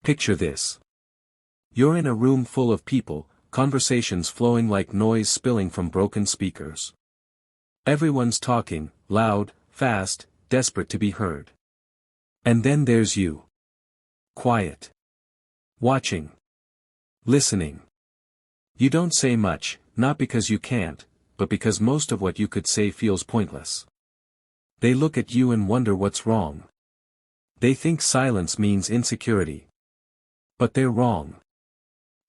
Picture this. You're in a room full of people, conversations flowing like noise spilling from broken speakers. Everyone's talking, loud, fast, desperate to be heard. And then there's you. Quiet. Watching. Listening. You don't say much, not because you can't, but because most of what you could say feels pointless. They look at you and wonder what's wrong. They think silence means insecurity. But they're wrong.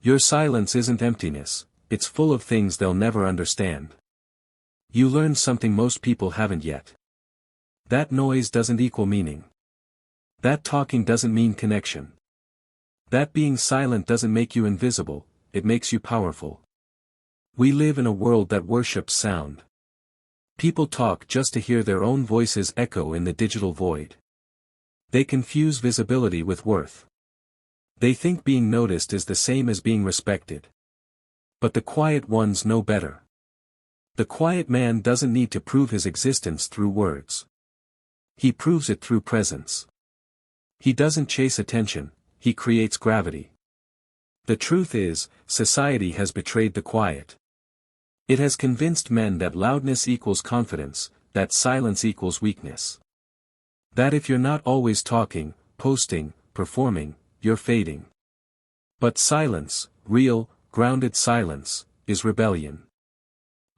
Your silence isn't emptiness, it's full of things they'll never understand. You learned something most people haven't yet. That noise doesn't equal meaning. That talking doesn't mean connection. That being silent doesn't make you invisible, it makes you powerful. We live in a world that worships sound. People talk just to hear their own voices echo in the digital void. They confuse visibility with worth. They think being noticed is the same as being respected. But the quiet ones know better. The quiet man doesn't need to prove his existence through words. He proves it through presence. He doesn't chase attention, he creates gravity. The truth is, society has betrayed the quiet. It has convinced men that loudness equals confidence, that silence equals weakness. That if you're not always talking, posting, performing, you're fading. But silence, real, grounded silence, is rebellion.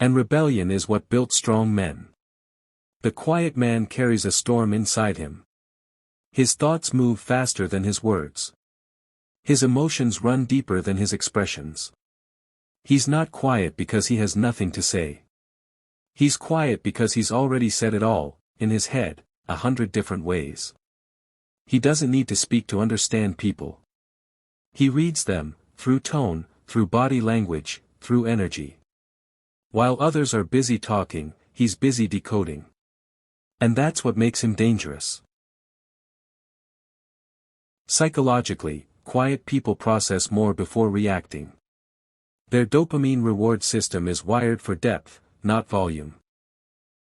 And rebellion is what built strong men. The quiet man carries a storm inside him. His thoughts move faster than his words. His emotions run deeper than his expressions. He's not quiet because he has nothing to say. He's quiet because he's already said it all, in his head, 100 different ways. He doesn't need to speak to understand people. He reads them, through tone, through body language, through energy. While others are busy talking, he's busy decoding. And that's what makes him dangerous. Psychologically, quiet people process more before reacting. Their dopamine reward system is wired for depth, not volume.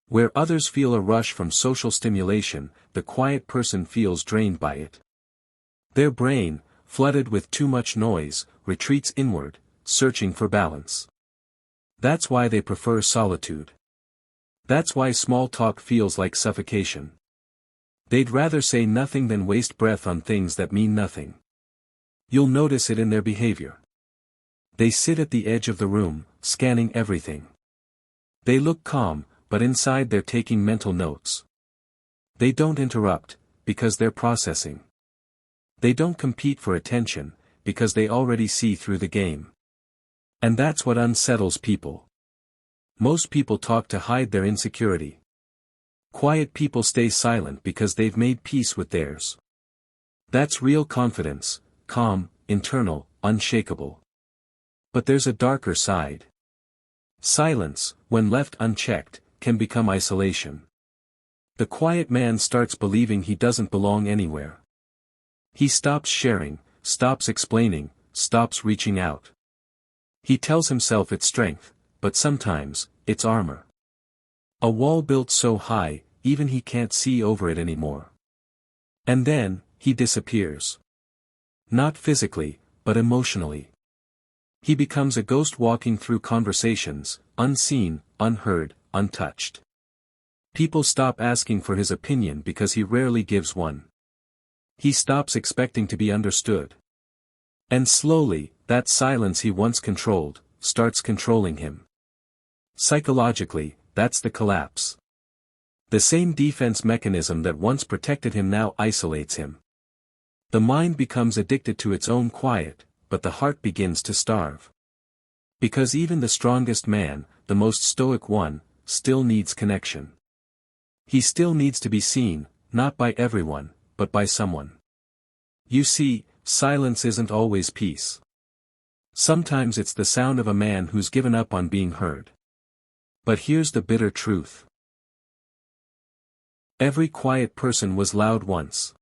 Where others feel a rush from social stimulation, the quiet person feels drained by it. Their brain, flooded with too much noise, retreats inward, searching for balance. That's why they prefer solitude. That's why small talk feels like suffocation. They'd rather say nothing than waste breath on things that mean nothing. You'll notice it in their behavior. They sit at the edge of the room, scanning everything. They look calm, but inside they're taking mental notes. They don't interrupt, because they're processing. They don't compete for attention, because they already see through the game. And that's what unsettles people. Most people talk to hide their insecurity. Quiet people stay silent because they've made peace with theirs. That's real confidence, calm, internal, unshakable. But there's a darker side. Silence, when left unchecked, can become isolation. The quiet man starts believing he doesn't belong anywhere. He stops sharing, stops explaining, stops reaching out. He tells himself it's strength, but sometimes, it's armor. A wall built so high, even he can't see over it anymore. And then, he disappears. Not physically, but emotionally. He becomes a ghost walking through conversations, unseen, unheard, untouched. People stop asking for his opinion because he rarely gives one. He stops expecting to be understood. And slowly, that silence he once controlled, starts controlling him. Psychologically, that's the collapse. The same defense mechanism that once protected him now isolates him. The mind becomes addicted to its own quiet, but the heart begins to starve. Because even the strongest man, the most stoic one, still needs connection. He still needs to be seen, not by everyone, but by someone. You see, silence isn't always peace. Sometimes it's the sound of a man who's given up on being heard. But here's the bitter truth. Every quiet person was loud once.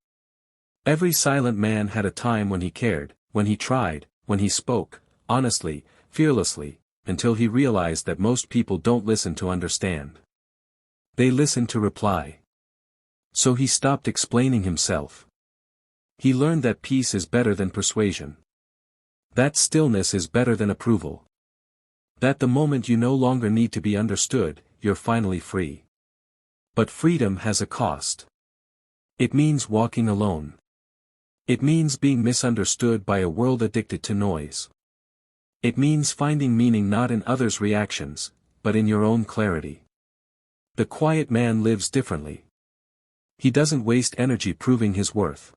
Every silent man had a time when he cared, when he tried, when he spoke, honestly, fearlessly, until he realized that most people don't listen to understand. They listen to reply. So he stopped explaining himself. He learned that peace is better than persuasion. That stillness is better than approval. That the moment you no longer need to be understood, you're finally free. But freedom has a cost. It means walking alone. It means being misunderstood by a world addicted to noise. It means finding meaning not in others' reactions, but in your own clarity. The quiet man lives differently. He doesn't waste energy proving his worth.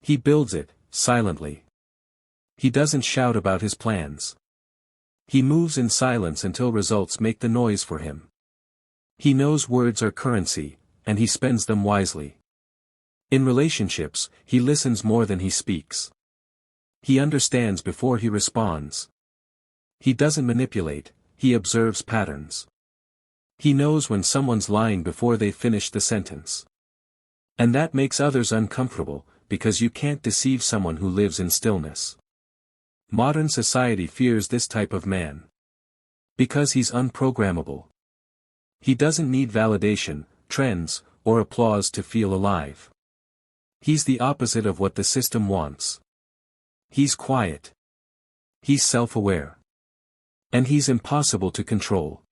He builds it, silently. He doesn't shout about his plans. He moves in silence until results make the noise for him. He knows words are currency, and he spends them wisely. In relationships, he listens more than he speaks. He understands before he responds. He doesn't manipulate, he observes patterns. He knows when someone's lying before they finish the sentence. And that makes others uncomfortable, because you can't deceive someone who lives in stillness. Modern society fears this type of man. Because he's unprogrammable. He doesn't need validation, trends, or applause to feel alive. He's the opposite of what the system wants. He's quiet. He's self-aware. And he's impossible to control.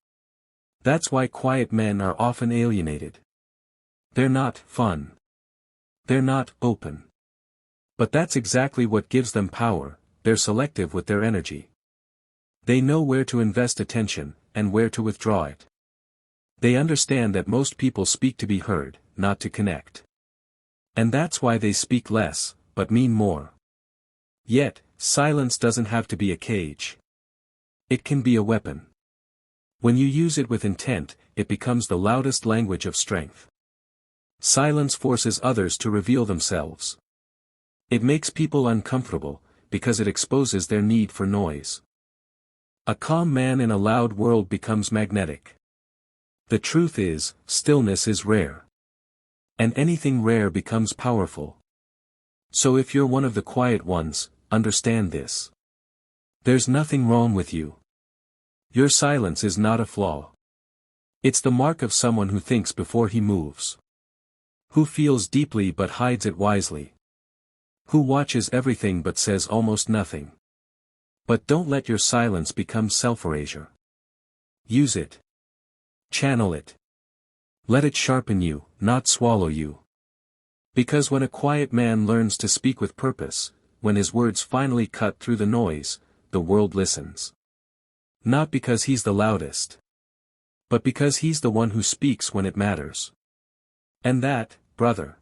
That's why quiet men are often alienated. They're not fun. They're not open. But that's exactly what gives them power. They're selective with their energy. They know where to invest attention, and where to withdraw it. They understand that most people speak to be heard, not to connect. And that's why they speak less, but mean more. Yet, silence doesn't have to be a cage. It can be a weapon. When you use it with intent, it becomes the loudest language of strength. Silence forces others to reveal themselves. It makes people uncomfortable, because it exposes their need for noise. A calm man in a loud world becomes magnetic. The truth is, stillness is rare. And anything rare becomes powerful. So if you're one of the quiet ones, understand this. There's nothing wrong with you. Your silence is not a flaw. It's the mark of someone who thinks before he moves. Who feels deeply but hides it wisely. Who watches everything but says almost nothing. But don't let your silence become self-erasure. Use it. Channel it. Let it sharpen you, not swallow you. Because when a quiet man learns to speak with purpose, when his words finally cut through the noise, the world listens. Not because he's the loudest. But because he's the one who speaks when it matters. And that, brother,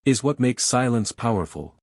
is what makes silence powerful.